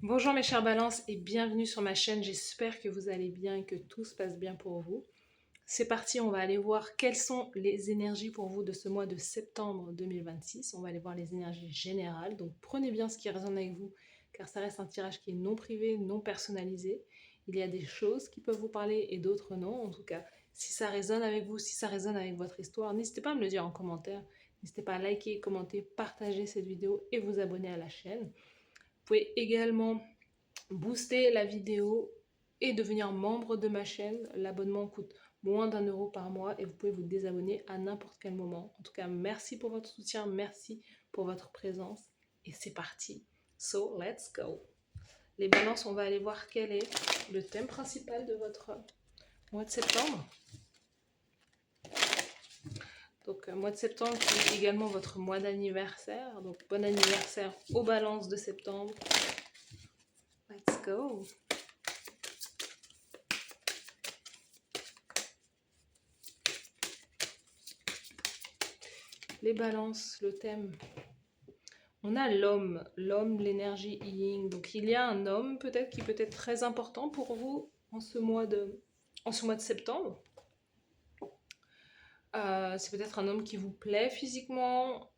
Bonjour mes chers balances et bienvenue sur ma chaîne, j'espère que vous allez bien et que tout se passe bien pour vous. C'est parti, on va aller voir quelles sont les énergies pour vous de ce mois de septembre 2026. On va aller voir les énergies générales, donc prenez bien ce qui résonne avec vous car ça reste un tirage qui est non privé, non personnalisé. Il y a des choses qui peuvent vous parler et d'autres non. En tout cas, si ça résonne avec vous, si ça résonne avec votre histoire, n'hésitez pas à me le dire en commentaire. N'hésitez pas à liker, commenter, partager cette vidéo et vous abonner à la chaîne. Vous pouvez également booster la vidéo et devenir membre de ma chaîne. L'abonnement coûte moins d'1 € par mois et vous pouvez vous désabonner à n'importe quel moment. En tout cas, merci pour votre soutien, merci pour votre présence et c'est parti. So, let's go. Les balances, on va aller voir quel est le thème principal de votre mois de septembre. Donc, mois de septembre qui est également votre mois d'anniversaire. Donc, bon anniversaire aux balances de septembre. Let's go. Les balances, le thème. On a l'homme, l'énergie yin. Donc il y a un homme peut-être qui peut être très important pour vous en ce mois de septembre. C'est peut-être un homme qui vous plaît physiquement.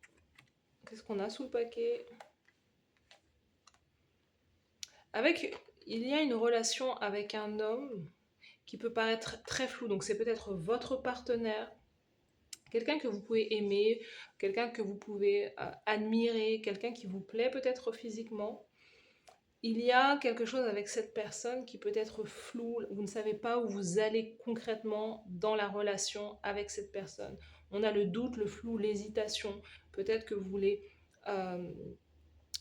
Qu'est-ce qu'on a sous le paquet? Il y a une relation avec un homme qui peut paraître très floue. Donc c'est peut-être votre partenaire, quelqu'un que vous pouvez aimer, quelqu'un que vous pouvez admirer, quelqu'un qui vous plaît peut-être physiquement. Il y a quelque chose avec cette personne qui peut être flou, vous ne savez pas où vous allez concrètement dans la relation avec cette personne. On a le doute, le flou, l'hésitation. Peut-être que vous voulez...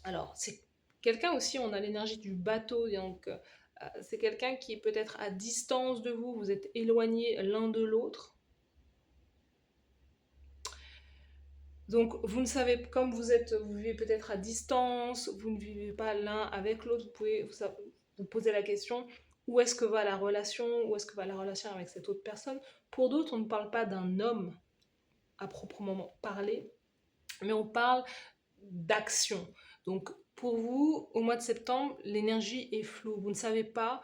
alors, c'est quelqu'un aussi, on a l'énergie du bateau, donc c'est quelqu'un qui est peut-être à distance de vous, vous êtes éloignés l'un de l'autre. Donc, vous ne savez, comme vous vivez peut-être à distance, vous ne vivez pas l'un avec l'autre, vous pouvez vous poser la question, où est-ce que va la relation, où est-ce que va la relation avec cette autre personne. Pour d'autres, on ne parle pas d'un homme à proprement parler, mais on parle d'action. Donc, pour vous, au mois de septembre, l'énergie est floue. Vous ne savez pas,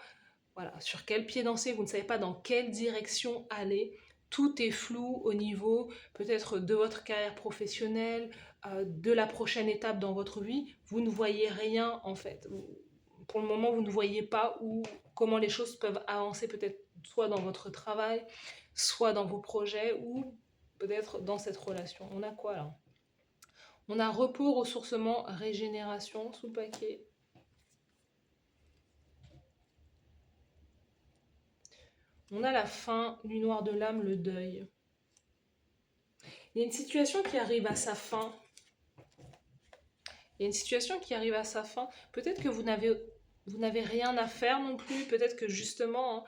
voilà, sur quel pied danser, vous ne savez pas dans quelle direction aller. Tout est flou au niveau peut-être de votre carrière professionnelle, de la prochaine étape dans votre vie. Vous ne voyez rien en fait. Pour le moment, vous ne voyez pas comment les choses peuvent avancer peut-être soit dans votre travail, soit dans vos projets ou peut-être dans cette relation. On a quoi là? On a repos, ressourcement, régénération sous le paquet. On a la fin, nuit noire de l'âme, le deuil. Il y a une situation qui arrive à sa fin. Il y a une situation qui arrive à sa fin. Peut-être que vous n'avez rien à faire non plus. Peut-être que justement,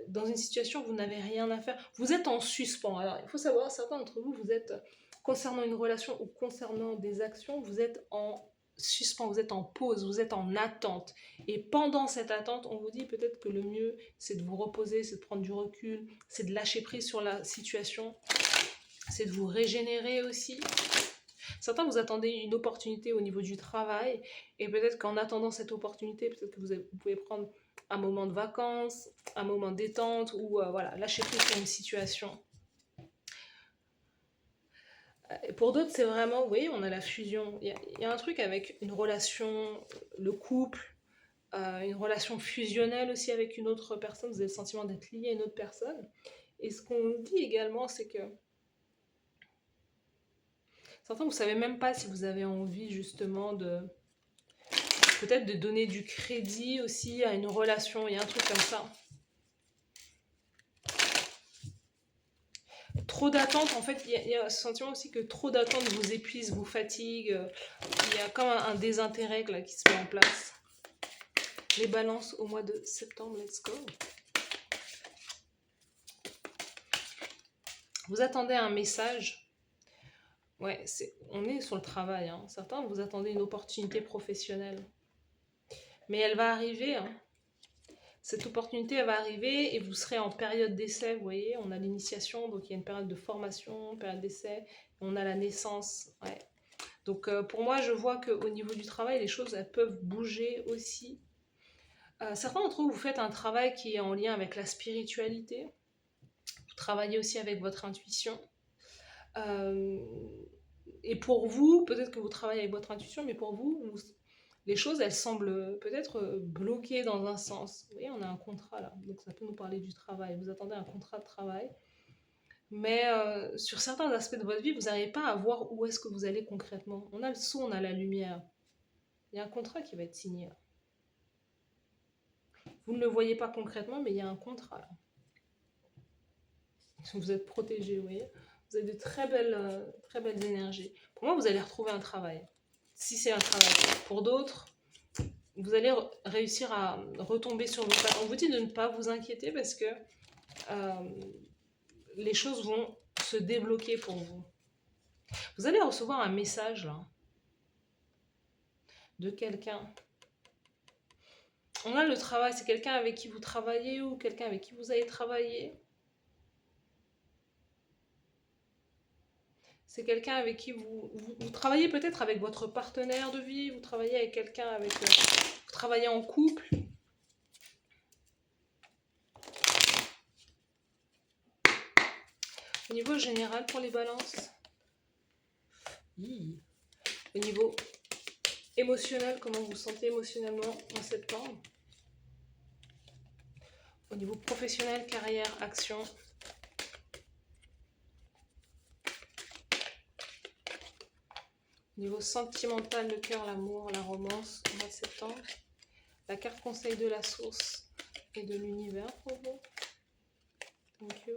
dans une situation, vous n'avez rien à faire. Vous êtes en suspens. Alors, il faut savoir, certains d'entre vous, vous êtes, concernant une relation ou concernant des actions, vous êtes en suspens, vous êtes en pause, vous êtes en attente. Et pendant cette attente, on vous dit peut-être que le mieux, c'est de vous reposer, c'est de prendre du recul, c'est de lâcher prise sur la situation, c'est de vous régénérer aussi. Certains, vous attendez une opportunité au niveau du travail, et peut-être qu'en attendant cette opportunité, peut-être que vous pouvez prendre un moment de vacances, un moment de détente, ou voilà, lâcher prise sur une situation. Et pour d'autres, c'est vraiment, oui, on a la fusion. Il y a un truc avec une relation, le couple, une relation fusionnelle aussi avec une autre personne. Vous avez le sentiment d'être lié à une autre personne. Et ce qu'on dit également, c'est que certains, vous savez même pas si vous avez envie justement de peut-être de donner du crédit aussi à une relation. Il y a un truc comme ça. Trop d'attentes, en fait, il y a ce sentiment aussi que trop d'attentes vous épuise, vous fatigue. Il y a comme un désintérêt là, qui se met en place. Les balances au mois de septembre, let's go. Vous attendez un message. Ouais, on est sur le travail. Hein. Certains, vous attendez une opportunité professionnelle. Mais elle va arriver. Hein. Cette opportunité, elle va arriver et vous serez en période d'essai. Vous voyez, on a l'initiation, donc il y a une période de formation, une période d'essai. On a la naissance. Ouais. Donc pour moi, je vois qu'au niveau du travail, les choses, elles peuvent bouger aussi. Certains d'entre vous, vous faites un travail qui est en lien avec la spiritualité. Vous travaillez aussi avec votre intuition. Euh, et pour vous, peut-être que vous travaillez avec votre intuition, mais pour vous, les choses, elles semblent peut-être bloquées dans un sens. Vous voyez, on a un contrat là, donc ça peut nous parler du travail. Vous attendez un contrat de travail, mais sur certains aspects de votre vie, vous n'arrivez pas à voir où est-ce que vous allez concrètement. On a le son, on a la lumière. Il y a un contrat qui va être signé là. Vous ne le voyez pas concrètement, mais il y a un contrat là. Vous êtes protégé, vous voyez. Vous avez de très belles énergies. Pour moi, vous allez retrouver un travail. Si c'est un travail. Pour d'autres, vous allez réussir à retomber sur vos pattes. On vous dit de ne pas vous inquiéter parce que les choses vont se débloquer pour vous. Vous allez recevoir un message là, de quelqu'un. On a le travail, c'est quelqu'un avec qui vous travaillez ou quelqu'un avec qui vous allez travailler. C'est quelqu'un avec qui vous travaillez peut-être avec votre partenaire de vie, vous travaillez avec quelqu'un avec... vous travaillez en couple. Au niveau général pour les balances. Au niveau émotionnel, comment vous vous sentez émotionnellement en septembre. Au niveau professionnel, carrière, action. Au niveau sentimental, le cœur, l'amour, la romance, au mois de septembre. La carte conseil de la source et de l'univers pour vous. Thank you.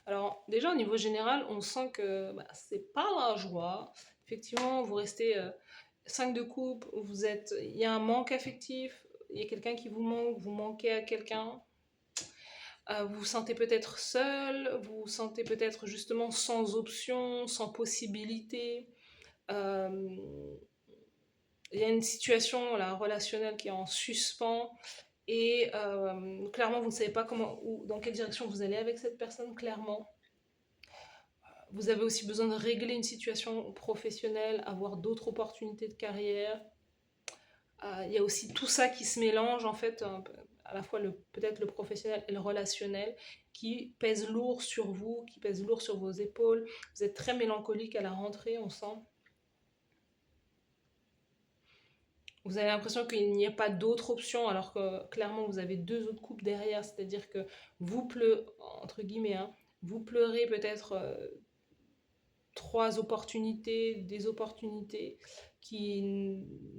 Alors, déjà, au niveau général, on sent que c'est pas la joie. Effectivement, vous restez 5 de coupe, il y a un manque affectif, il y a quelqu'un qui vous manque, vous manquez à quelqu'un. Vous vous sentez peut-être seul, vous vous sentez peut-être justement sans option, sans possibilité. Il y a une situation là, relationnelle qui est en suspens et clairement vous ne savez pas comment ou dans quelle direction vous allez avec cette personne, clairement. Vous avez aussi besoin de régler une situation professionnelle, avoir d'autres opportunités de carrière. Il y a aussi tout ça qui se mélange en fait, à la fois peut-être le professionnel et le relationnel, qui pèse lourd sur vous, qui pèse lourd sur vos épaules. Vous êtes très mélancolique à la rentrée, on sent. Vous avez l'impression qu'il n'y a pas d'autre option, alors que clairement vous avez 2 autres coupes derrière, c'est-à-dire que vous pleurez, entre guillemets, hein, vous pleurez peut-être 3 opportunités, des opportunités qui,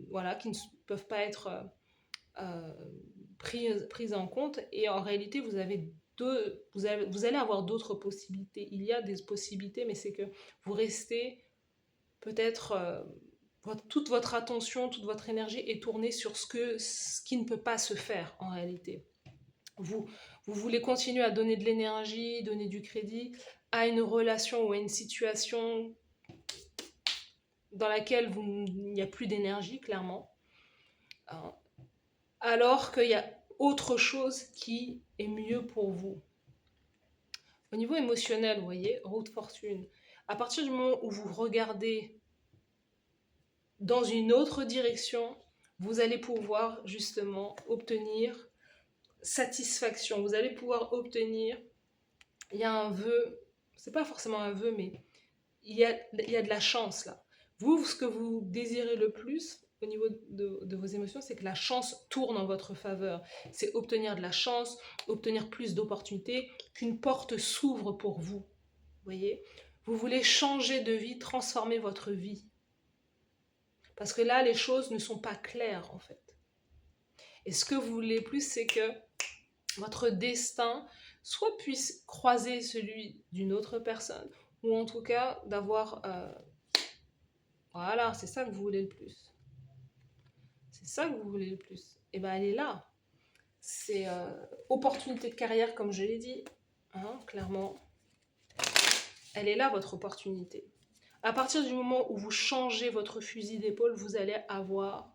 voilà, qui ne peuvent pas être prises en compte, et en réalité vous allez avoir d'autres possibilités. Il y a des possibilités, mais c'est que vous restez peut-être toute votre attention, toute votre énergie est tournée sur ce qui ne peut pas se faire en réalité. Vous voulez continuer à donner de l'énergie, donner du crédit à une relation ou à une situation dans laquelle il n'y a plus d'énergie, clairement. Alors qu'il y a autre chose qui est mieux pour vous. Au niveau émotionnel, vous voyez, roue de fortune. À partir du moment où vous regardez dans une autre direction, vous allez pouvoir justement obtenir satisfaction. Vous allez pouvoir obtenir, il y a un vœu, c'est pas forcément un vœu, mais il y a de la chance là. Vous, ce que vous désirez le plus au niveau de vos émotions, c'est que la chance tourne en votre faveur. C'est obtenir de la chance, obtenir plus d'opportunités, qu'une porte s'ouvre pour vous. Vous voyez ? Vous voulez changer de vie, transformer votre vie. Parce que là, les choses ne sont pas claires, en fait. Et ce que vous voulez plus, c'est que votre destin soit puisse croiser celui d'une autre personne, ou en tout cas d'avoir... voilà, c'est ça que vous voulez le plus. C'est ça que vous voulez le plus. Et bien, elle est là. C'est opportunité de carrière, comme je l'ai dit, hein, clairement. Elle est là, votre opportunité. À partir du moment où vous changez votre fusil d'épaule, vous allez avoir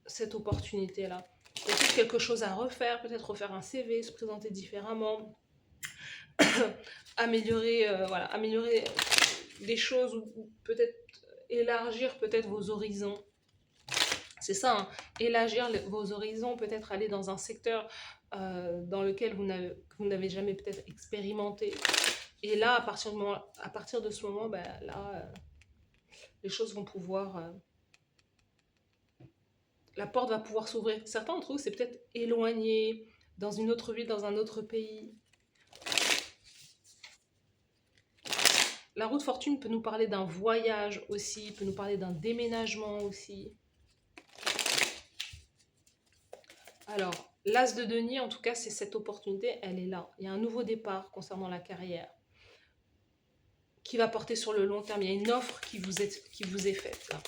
cette opportunité-là. Peut-être quelque chose à refaire, peut-être refaire un CV, se présenter différemment, améliorer des choses, ou peut-être élargir peut-être vos horizons. C'est ça, hein, élargir vos horizons, peut-être aller dans un secteur dans lequel vous n'avez jamais peut-être expérimenté. Et là, à partir de ce moment, ben, là, les choses vont pouvoir... la porte va pouvoir s'ouvrir. Certains d'entre vous, c'est peut-être éloigné, dans une autre ville, dans un autre pays. La roue de fortune peut nous parler d'un voyage aussi, peut nous parler d'un déménagement aussi. Alors, l'as de denier, en tout cas, c'est cette opportunité, elle est là. Il y a un nouveau départ concernant la carrière qui va porter sur le long terme. Il y a une offre qui vous est faite là.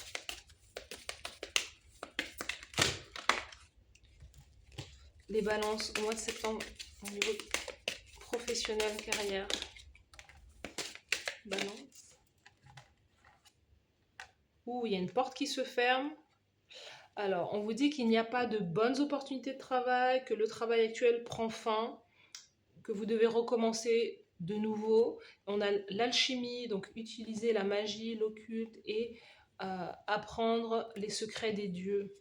Les balances au mois de septembre, au niveau professionnel, carrière. Balance. Ouh, il y a une porte qui se ferme. Alors, on vous dit qu'il n'y a pas de bonnes opportunités de travail, que le travail actuel prend fin, que vous devez recommencer de nouveau. On a l'alchimie, donc utiliser la magie, l'occulte et apprendre les secrets des dieux.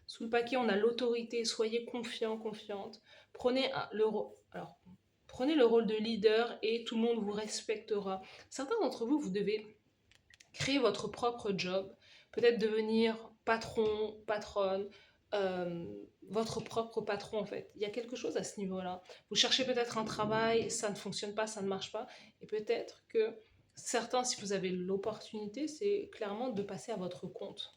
Sous le paquet, on a l'autorité, soyez confiants, confiantes. Prenez le rôle de leader et tout le monde vous respectera. Certains d'entre vous, vous devez créer votre propre job, peut-être devenir patron, patronne, votre propre patron en fait. Il y a quelque chose à ce niveau-là. Vous cherchez peut-être un travail, ça ne fonctionne pas, ça ne marche pas, et peut-être que certains, si vous avez l'opportunité, c'est clairement de passer à votre compte.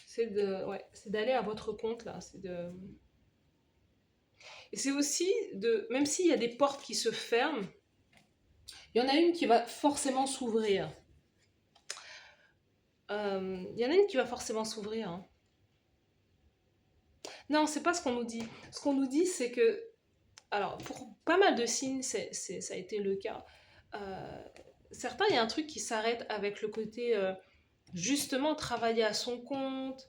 C'est d'aller à votre compte là. Et c'est aussi même s'il y a des portes qui se ferment, il y en a une qui va forcément s'ouvrir. Il y en a une qui va forcément s'ouvrir. Hein. Non, c'est pas ce qu'on nous dit. Ce qu'on nous dit, c'est que, alors, pour pas mal de signes, ça a été le cas. Certains, il y a un truc qui s'arrête avec le côté, justement, travailler à son compte,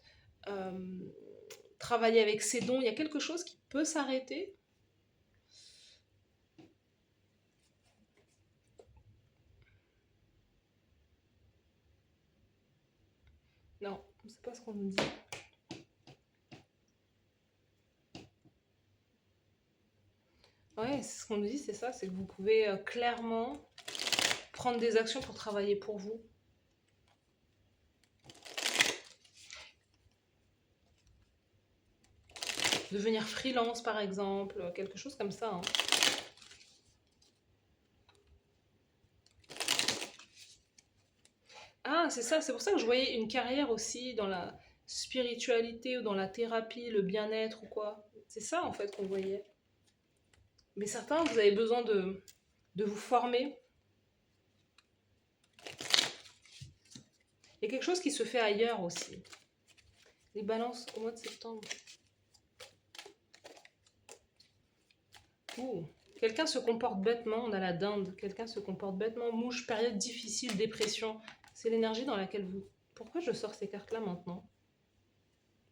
euh, travailler avec ses dons. Il y a quelque chose qui peut s'arrêter. Non, c'est pas ce qu'on nous dit. Ouais, c'est ce qu'on nous dit, c'est ça, c'est que vous pouvez clairement prendre des actions pour travailler pour vous. Devenir freelance, par exemple, quelque chose comme ça. Hein. Ah, c'est ça, c'est pour ça que je voyais une carrière aussi dans la spiritualité ou dans la thérapie, le bien-être ou quoi. C'est ça, en fait, qu'on voyait. Mais certains, vous avez besoin de vous former. Il y a quelque chose qui se fait ailleurs aussi. Les balances au mois de septembre. Ouh. Quelqu'un se comporte bêtement, on a la dinde. Quelqu'un se comporte bêtement, mouche, période difficile, dépression. C'est l'énergie dans laquelle vous... Pourquoi je sors ces cartes-là maintenant?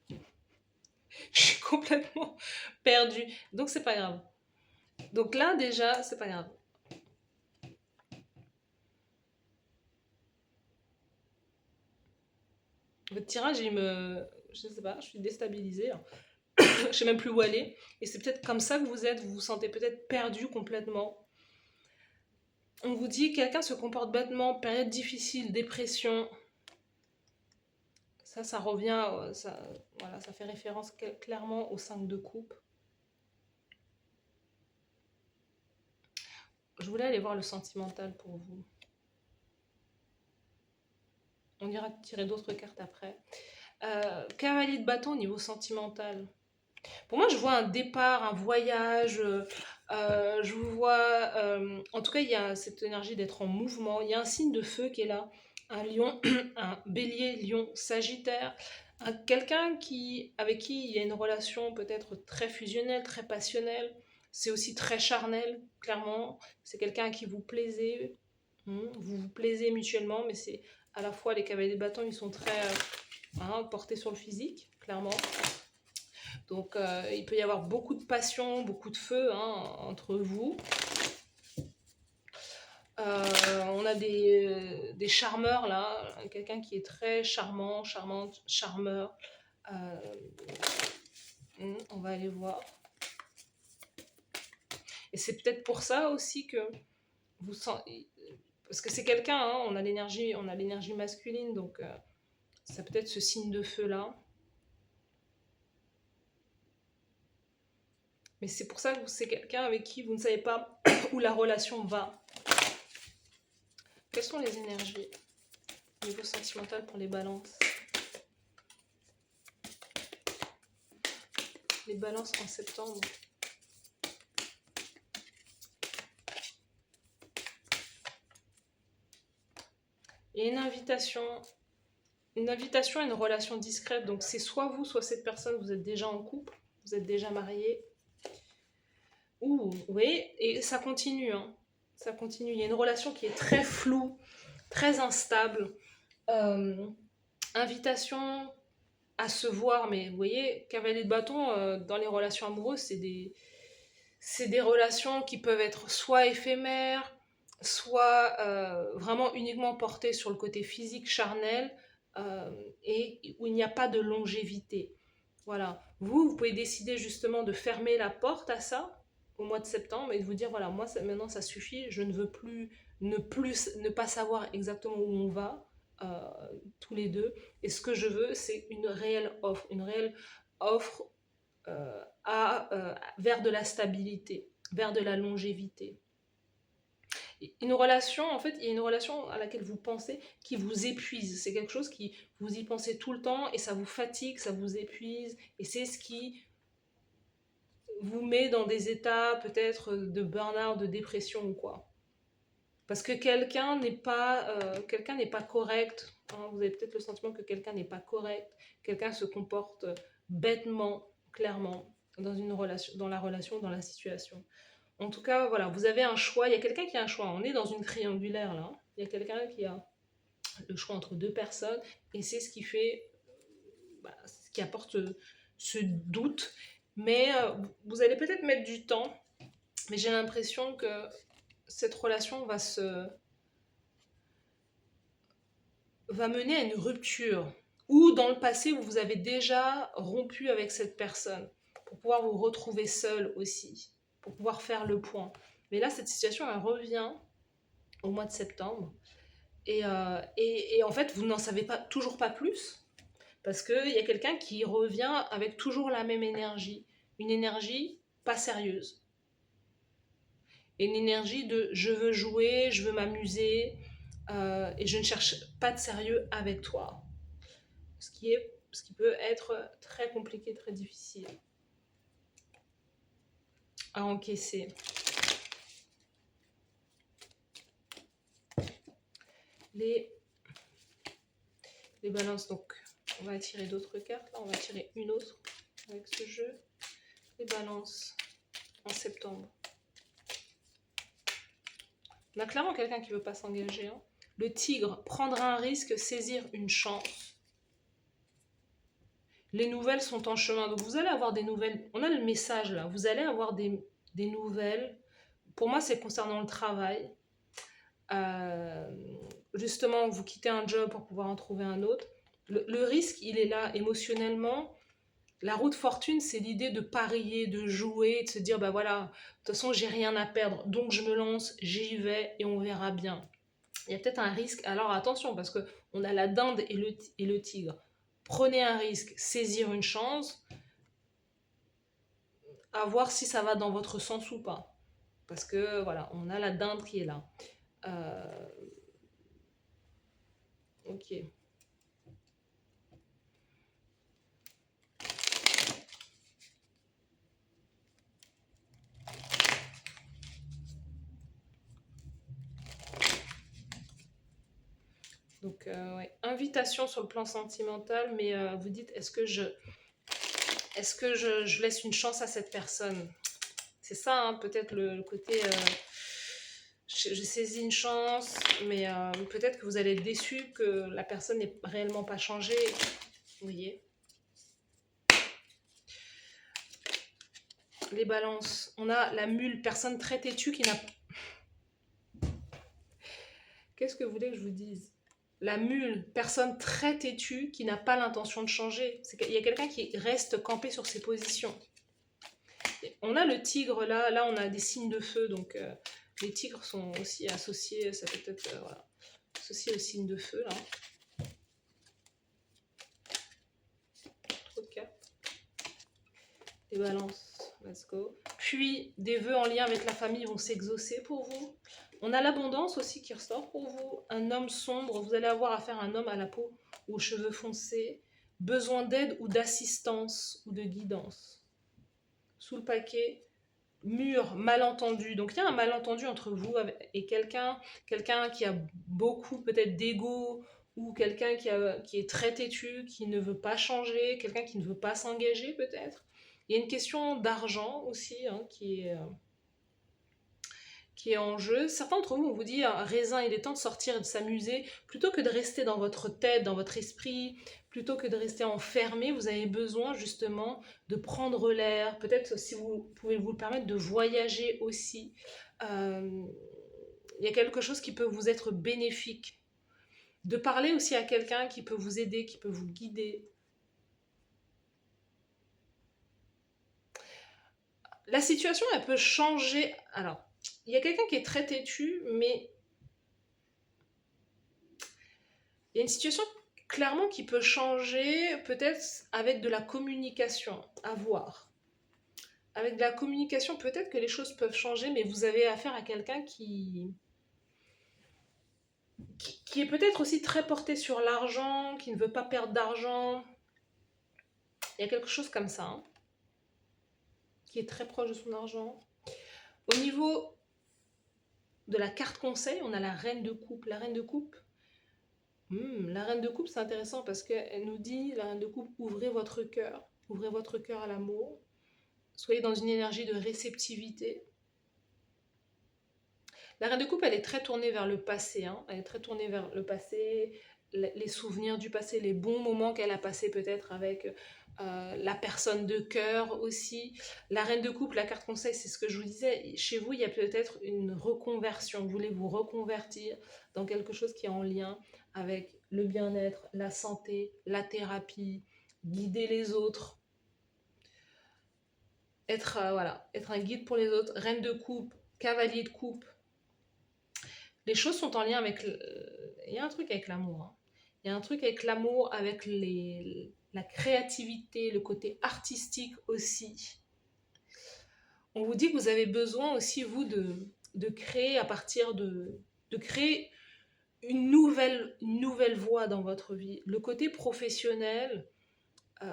Je suis complètement perdue. Donc c'est pas grave. Donc là déjà, c'est pas grave. Votre tirage, je sais pas, je suis déstabilisée. Hein. Je sais même plus où aller. Et c'est peut-être comme ça que vous êtes, vous vous sentez peut-être perdu complètement. On vous dit, quelqu'un se comporte bêtement, période difficile, dépression. Ça revient, voilà, ça fait référence clairement au 5 de coupe. Je voulais aller voir le sentimental pour vous. On ira tirer d'autres cartes après. Cavalier de bâton au niveau sentimental. Pour moi, je vois un départ, un voyage. Je vous vois... en tout cas, il y a cette énergie d'être en mouvement. Il y a un signe de feu qui est là. Un lion, un bélier, lion, sagittaire. Quelqu'un avec qui il y a une relation peut-être très fusionnelle, très passionnelle. C'est aussi très charnel, clairement. C'est quelqu'un à qui vous plaisez. Vous vous plaisez mutuellement, mais c'est à la fois les cavaliers de bâton, ils sont très portés sur le physique, clairement. Donc, il peut y avoir beaucoup de passion, beaucoup de feu hein, entre vous. On a des charmeurs là, quelqu'un qui est très charmant, charmante, charmeur. On va aller voir. Et c'est peut-être pour ça aussi que vous sentez... Parce que c'est quelqu'un, hein, on a l'énergie masculine, donc ça peut être ce signe de feu-là. Mais c'est pour ça que c'est quelqu'un avec qui vous ne savez pas où la relation va. Quelles sont les énergies au niveau sentimental pour les balances? Les balances en septembre. Il y a une invitation à une relation discrète. Donc c'est soit vous, soit cette personne, vous êtes déjà en couple, vous êtes déjà marié. Ouh, oui, et ça continue. Hein. Ça continue. Il y a une relation qui est très floue, très instable. Invitation à se voir, mais vous voyez, cavalier de bâton, dans les relations amoureuses, c'est des relations qui peuvent être soit éphémères, soit vraiment uniquement portées sur le côté physique, charnel, et où il n'y a pas de longévité. Voilà. Vous pouvez décider justement de fermer la porte à ça au mois de septembre et de vous dire, voilà, moi, maintenant, ça suffit, je ne veux plus ne pas savoir exactement où on va, euh, tous les deux. Et ce que je veux, c'est une réelle offre vers de la stabilité, vers de la longévité. Une relation, en fait, il y a une relation à laquelle vous pensez qui vous épuise. C'est quelque chose qui vous y pensez tout le temps et ça vous fatigue, ça vous épuise. Et c'est ce qui vous met dans des états peut-être de burn-out, de dépression ou quoi. Parce que quelqu'un n'est pas correct. Hein. Vous avez peut-être le sentiment que quelqu'un n'est pas correct. Quelqu'un se comporte bêtement, clairement, dans la relation, dans la situation. En tout cas, voilà, vous avez un choix. Il y a quelqu'un qui a un choix. On est dans une triangulaire là. Il y a quelqu'un qui a le choix entre deux personnes et c'est ce qui fait, ce qui apporte ce doute. Mais vous allez peut-être mettre du temps. Mais j'ai l'impression que cette relation va mener à une rupture. Ou dans le passé, vous avez déjà rompu avec cette personne pour pouvoir vous retrouver seul aussi, pour pouvoir faire le point. Mais là, cette situation, elle revient au mois de septembre. Et en fait, vous n'en savez toujours pas plus, parce qu'il y a quelqu'un qui revient avec toujours la même énergie, une énergie pas sérieuse. Et une énergie de je veux jouer, je veux m'amuser, et je ne cherche pas de sérieux avec toi. Ce qui peut être très compliqué, très difficile à encaisser. Les balances, donc on va tirer d'autres cartes. Là, on va tirer une autre avec ce jeu. Les balances en septembre. On a clairement quelqu'un qui ne veut pas s'engager. Hein. Le tigre, prendre un risque, saisir une chance. Les nouvelles sont en chemin. Donc vous allez avoir des nouvelles. On a le message là. Vous allez avoir des nouvelles. Pour moi, c'est concernant le travail. Justement, vous quittez un job pour pouvoir en trouver un autre. Le risque, il est là émotionnellement. La roue de fortune, c'est l'idée de parier, de jouer, de se dire, bah voilà, de toute façon, j'ai rien à perdre, donc je me lance, j'y vais et on verra bien. Il y a peut-être un risque. Alors attention, parce qu'on a la dinde et le tigre. Prenez un risque, saisir une chance, à voir si ça va dans votre sens ou pas. Parce que voilà, on a la dinde qui est là. Ok. Donc, ouais. Invitation sur le plan sentimental, mais vous dites, est-ce que je laisse une chance à cette personne? C'est ça, hein, peut-être le côté, je saisis une chance, mais peut-être que vous allez être déçu que la personne n'ait réellement pas changé. Vous voyez? Les balances. On a la mule, personne très têtue qui n'a... Qu'est-ce que vous voulez que je vous dise? La mule, personne très têtue qui n'a pas l'intention de changer. Il y a quelqu'un qui reste campé sur ses positions. On a le tigre là, là on a des signes de feu, donc les tigres sont aussi associés, ça peut être voilà, associé aux signes de feu là. Trop de cartes. Les balances, let's go. Puis des vœux en lien avec la famille vont s'exaucer pour vous. On a l'abondance aussi qui ressort pour vous. Un homme sombre, vous allez avoir affaire à un homme à la peau ou aux cheveux foncés. Besoin d'aide ou d'assistance ou de guidance. Sous le paquet, mur, malentendu. Donc il y a un malentendu entre vous et quelqu'un qui a beaucoup peut-être d'ego ou quelqu'un qui est très têtu, qui ne veut pas changer, quelqu'un qui ne veut pas s'engager peut-être. Il y a une question d'argent aussi hein, qui est en jeu. Certains d'entre vous, on vous dit, raisin, il est temps de sortir et de s'amuser, plutôt que de rester dans votre tête, dans votre esprit, plutôt que de rester enfermé, vous avez besoin justement de prendre l'air, peut-être si vous pouvez vous le permettre, de voyager aussi. Il y a quelque chose qui peut vous être bénéfique. De parler aussi à quelqu'un qui peut vous aider, qui peut vous guider. La situation, elle peut changer. Alors, il y a quelqu'un qui est très têtu, mais il y a une situation clairement qui peut changer, peut-être avec de la communication, à voir. Avec de la communication, peut-être que les choses peuvent changer, mais vous avez affaire à quelqu'un qui est peut-être aussi très porté sur l'argent, qui ne veut pas perdre d'argent. Il y a quelque chose comme ça, hein, qui est très proche de son argent. Au niveau de la carte conseil, on a la reine de coupe. La reine de coupe, la reine de coupe, c'est intéressant parce qu'elle nous dit, la reine de coupe, ouvrez votre cœur à l'amour, soyez dans une énergie de réceptivité. La reine de coupe, elle est très tournée vers le passé, hein. Elle est très tournée vers le passé, les souvenirs du passé, les bons moments qu'elle a passés peut-être avec la personne de cœur aussi. La reine de coupe, la carte conseil, c'est ce que je vous disais, chez vous, il y a peut-être une reconversion, vous voulez vous reconvertir dans quelque chose qui est en lien avec le bien-être, la santé, la thérapie, guider les autres, être, voilà, être un guide pour les autres. Reine de coupe, cavalier de coupe, les choses sont en lien avec... Il y a un truc avec l'amour. Hein. Il y a un truc avec l'amour, avec la créativité, le côté artistique aussi. On vous dit que vous avez besoin aussi, vous, de créer à partir de créer une nouvelle voie dans votre vie. Le côté professionnel, il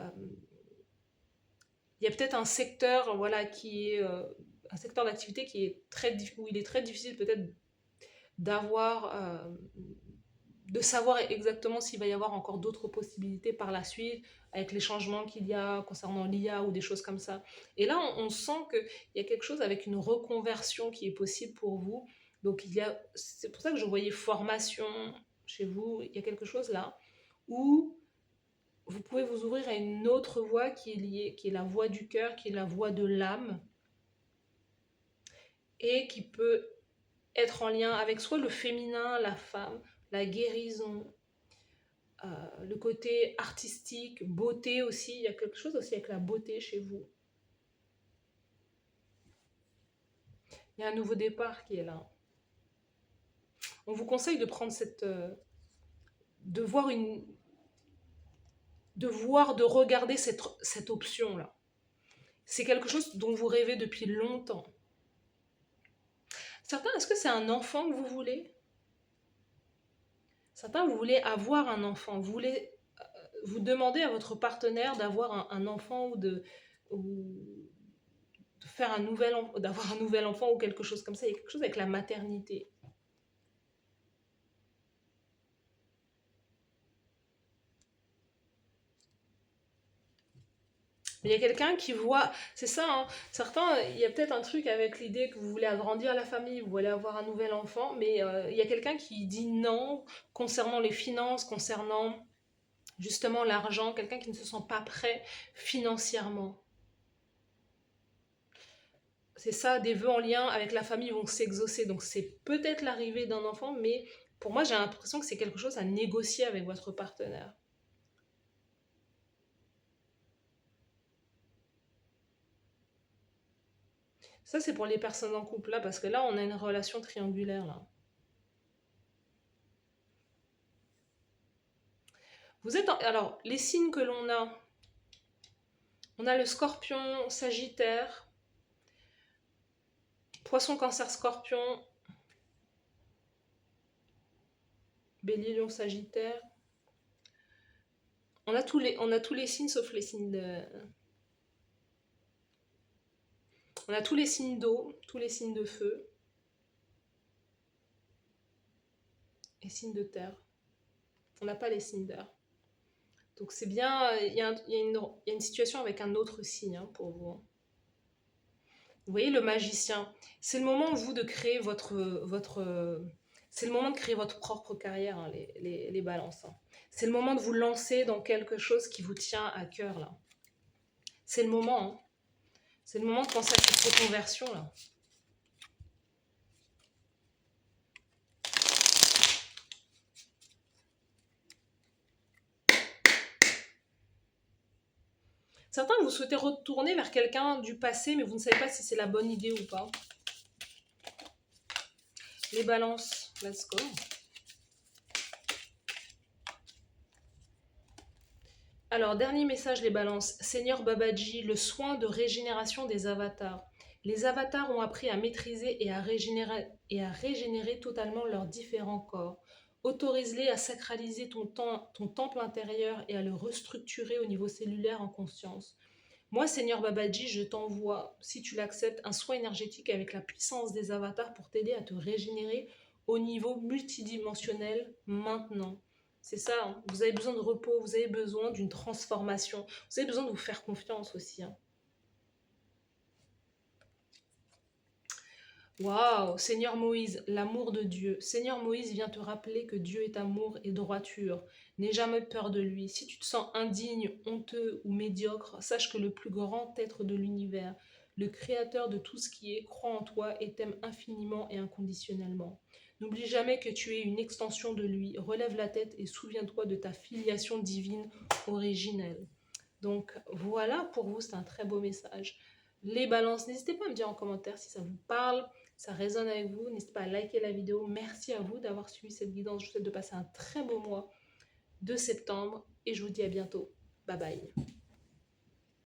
y a peut-être un secteur voilà, qui est... un secteur d'activité qui est où il est très difficile peut-être de savoir exactement s'il va y avoir encore d'autres possibilités par la suite avec les changements qu'il y a concernant l'IA ou des choses comme ça. Et là, on sent qu'il y a quelque chose avec une reconversion qui est possible pour vous. Donc, c'est pour ça que je voyais formation chez vous. Il y a quelque chose là où vous pouvez vous ouvrir à une autre voie qui est liée, qui est la voie du cœur, qui est la voie de l'âme et qui peut être en lien avec soit le féminin, la femme, la guérison, le côté artistique, beauté aussi. Il y a quelque chose aussi avec la beauté chez vous. Il y a un nouveau départ qui est là. On vous conseille de prendre de regarder cette option-là. C'est quelque chose dont vous rêvez depuis longtemps. Certains, est-ce que c'est un enfant que vous voulez? Certains, vous voulez avoir un enfant. Vous demandez à votre partenaire d'avoir un enfant ou de faire d'avoir un nouvel enfant ou quelque chose comme ça. Il y a quelque chose avec la maternité. Il y a quelqu'un qui voit, c'est ça, hein, certains, il y a peut-être un truc avec l'idée que vous voulez agrandir la famille, vous voulez avoir un nouvel enfant, mais il y a quelqu'un qui dit non concernant les finances, concernant justement l'argent, quelqu'un qui ne se sent pas prêt financièrement. c'est ça, des vœux en lien avec la famille vont s'exaucer. Donc c'est peut-être l'arrivée d'un enfant, mais pour moi j'ai l'impression que c'est quelque chose à négocier avec votre partenaire. Ça c'est pour les personnes en couple là, parce que là on a une relation triangulaire là. Alors les signes que on a le Scorpion, Sagittaire, Poisson, Cancer, Scorpion, Bélier, Lion, Sagittaire. On a tous les signes sauf les signes de... On a tous les signes d'eau, tous les signes de feu et signes de terre. On n'a pas les signes d'air. Donc c'est bien, il y a une situation avec un autre signe hein, pour vous. Vous voyez le magicien, c'est le moment vous de créer c'est le moment de créer votre propre carrière, hein, les balances. Hein. C'est le moment de vous lancer dans quelque chose qui vous tient à cœur là. C'est le moment. Hein. C'est le moment de penser à cette reconversion là. Certains, vous souhaitez retourner vers quelqu'un du passé, mais vous ne savez pas si c'est la bonne idée ou pas. Les balances, let's go. Alors, dernier message, les balances. Seigneur Babaji, le soin de régénération des avatars. Les avatars ont appris à maîtriser et à régénérer totalement leurs différents corps. Autorise-les à sacraliser ton temple intérieur et à le restructurer au niveau cellulaire en conscience. Moi, Seigneur Babaji, je t'envoie, si tu l'acceptes, un soin énergétique avec la puissance des avatars pour t'aider à te régénérer au niveau multidimensionnel maintenant. C'est ça, hein. Vous avez besoin de repos, vous avez besoin d'une transformation, vous avez besoin de vous faire confiance aussi. Hein. Waouh, Seigneur Moïse, l'amour de Dieu. Seigneur Moïse vient te rappeler que Dieu est amour et droiture. N'aie jamais peur de lui. Si tu te sens indigne, honteux ou médiocre, sache que le plus grand être de l'univers, le créateur de tout ce qui est, croit en toi et t'aime infiniment et inconditionnellement. N'oublie jamais que tu es une extension de lui. Relève la tête et souviens-toi de ta filiation divine originelle. Donc voilà, pour vous, c'est un très beau message. Les balances, n'hésitez pas à me dire en commentaire si ça vous parle, ça résonne avec vous. N'hésitez pas à liker la vidéo. Merci à vous d'avoir suivi cette guidance. Je vous souhaite de passer un très beau mois de septembre et je vous dis à bientôt. Bye bye.